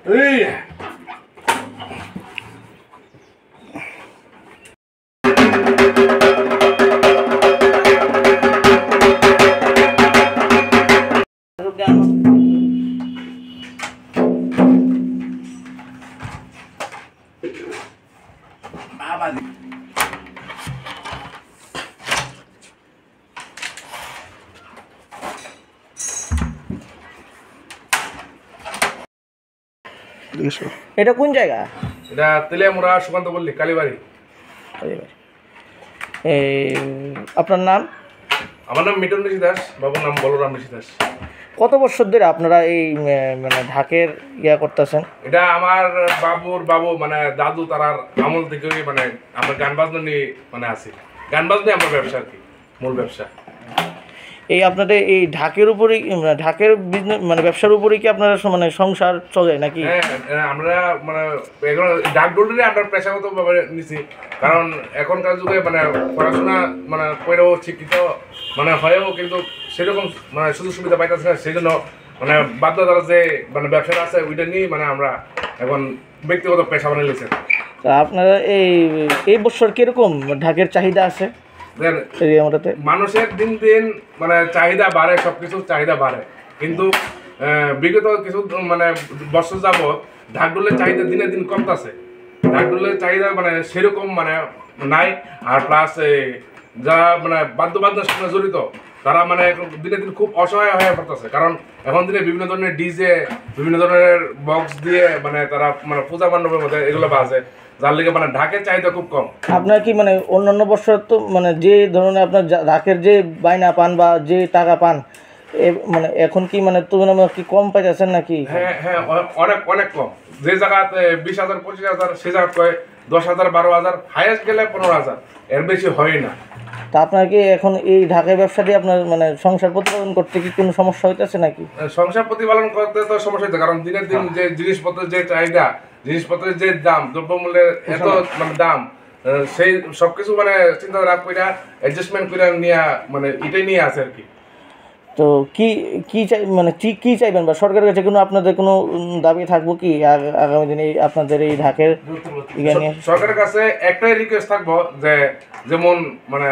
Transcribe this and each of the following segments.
এই বাবা এটা কোন জায়গা? এটা তেলিয়ামুড়া সুকান্ত পল্লী কালীবাড়ি। আপনার নাম? আমার নাম মিটন ঋষি দাস, বাবুর নাম বলরাম ঋষি দাস। কত বছর ধরে আপনারা এই মানে ঢাকের ইয়া করতেছেন? এটা আমার বাবু মানে দাদু তারার আমল থেকে মানে আমরা গান বাজনা নিয়ে মানে আছি। গান বাজনাই আমার ব্যবসা আর কি, মূল ব্যবসা। এই আপনাদের এই ঢাকের উপরেই ঢাকের বিজনেস মানে ব্যবসার উপরেই কি আপনারা মানে সংসার চলে নাকি? হ্যাঁ, আমরা মানে এখন ঢাক ঢোলটাই আমরা পেশাগতভাবে নিছি, কারণ এখনকার যুগে মানে পড়াশোনা মানে করেও শিক্ষিত মানে হয়েও কিন্তু সেরকম মানে সুযোগ সুবিধা পাইতেছে না। সেই জন্য মানে বাধ্যতার যে মানে ব্যবসাটা আছে ওইটা নিয়ে মানে আমরা এখন ব্যক্তিগত পেশা বানিয়ে নিয়েছি। আপনারা এই বছর কিরকম ঢাকের চাহিদা আছে? মানুষের দিন দিন মানে চাহিদা বাড়ে, সবকিছুর চাহিদা বাড়ে, কিন্তু বিগত কিছু মানে বছর যাবৎ ঢাকঢোলের চাহিদা দিনে দিন কমতেছে। ঢাকঢোলের চাহিদা মানে সেরকম মানে নাই। আর প্লাস যারা মানে বাদ্যবাদনের সঙ্গে জড়িত তারা মানে দিনে দিন খুব অসহায় হয়ে পড়তেছে, কারণ এখন দিনে বিভিন্ন ধরনের ডিজে, বিভিন্ন ধরনের বক্স দিয়ে মানে তারা মানে পূজা মণ্ডপের মধ্যে এগুলো বাজে, যার লিগে মানে ঢাকের চাহিদা খুব কম। আপনার কি মানে অন্যান্য বছর তো মানে যে ধরনের আপনার ঢাকের যে বায়না পান বা যে টাকা পান মানে এখন কি মানে তুলনামূলক কি কম পাইতেছেন নাকি? হ্যাঁ, অনেক কম। যে জায়গাতে 20,000 25,000 সে জায়গায় 10,000 12,000, হাইয়েস্ট গেলে 15,000, এর বেশি হয় না। তা আপনার কি এখন এই ঢাকের ব্যবসা দিয়ে আপনার মানে সংসার প্রতিপালন করতে কি কোনো সমস্যা হইতেছে নাকি? সংসার প্রতিপালন করতে তো সমস্যা হচ্ছে, কারণ দিনের দিন যে জিনিসপত্রের যে চাহিদা, জিনিসপত্রের যে দাম, দ্রব্যমূল্যের এত মানে দাম, সেই সবকিছু মানে চিন্তাধারা করে অ্যাডজাস্টমেন্ট করে নিয়ে মানে এটাই নিয়ে আছে আর কি। তো কি চাই মানে কি চাইবেন বা সরকারের কাছে কোনো আপনাদের কোনো দাবি থাকবো কি আগামী দিনে আপনাদের এই ঢাকের সরকারের কাছে একটাই রিকোয়েস্ট থাকবো যে যেমন মানে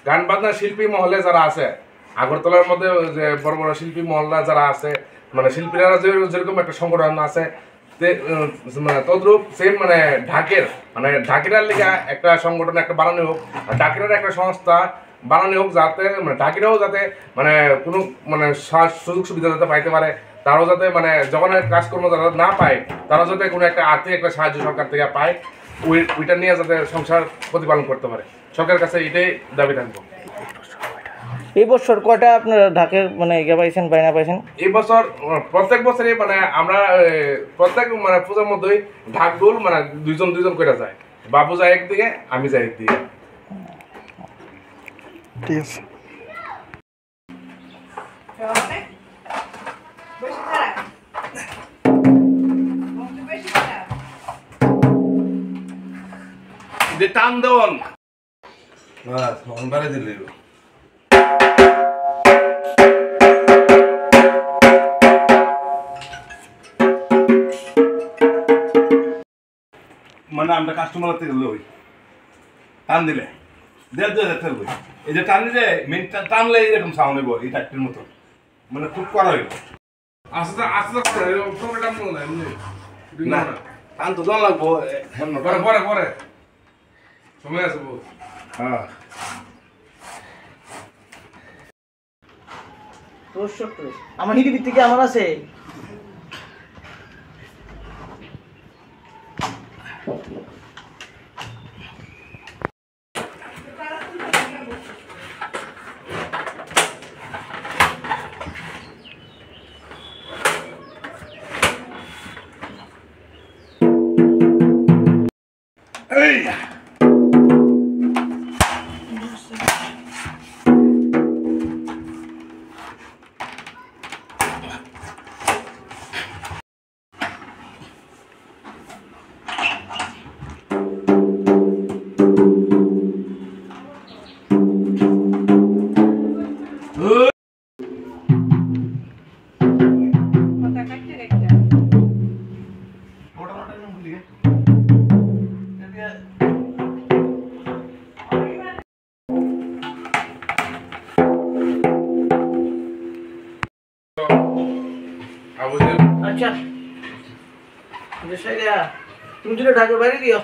গান বাজনা শিল্পী মহলে যারা আছে, আগরতলার মধ্যে যে বড় বড় শিল্পী মহল্লা যারা আছে, মানে শিল্পীরা যেরকম একটা সংগঠন আছে তদ্রূপ সেম মানে ঢাকিরার লিগা একটা সংগঠন একটা বানানো হোক, ঢাকিরার একটা সংস্থা বানানো হোক, যাতে মানে ঢাকিরাও যাতে মানে কোনো মানে সুযোগ সুবিধা যাতে পাইতে পারে, তারাও যাতে মানে যখন কাজকর্ম যারা না পায় তারা যাতে কোনো একটা আর্থিক একটা সাহায্য সরকার থেকে পায়, ওইটা নিয়ে যাতে সংসার প্রতিপালন করতে পারে। সরকারের কাছে এটাই দাবি থাকবো। এই বছর কয়টা আপনারা ঢাকের মানে ইয়ে পাইছেন, বায়না পাইছেন? এই বছর প্রত্যেক বছরই মানে আমরা প্রত্যেক মানে পূজার মধ্যেই ঢাক ঢোল মানে দুইজন করে যায়। বাবু যায় একদিকে, আমি যাই একদিকে। ঠিক আছে। টান দেন বাড়ি দিলে মানে আমরা কাস্টমার থেকে লই টান দিলে দেড় এই যে টান দিলে মেন টানলে এরকম সাউন্ড হইব, এই টাইপের মতো মানে খুব করা হইব। আস্তে আস্তে না টান তো দন লাগবো, পরে পরে সময় আছে বহু। হ্যাঁ আমার হিডি থেকে আমার আছে আবুজি আচ্ছা তুমি যদি ঢাকার বাইরে দিও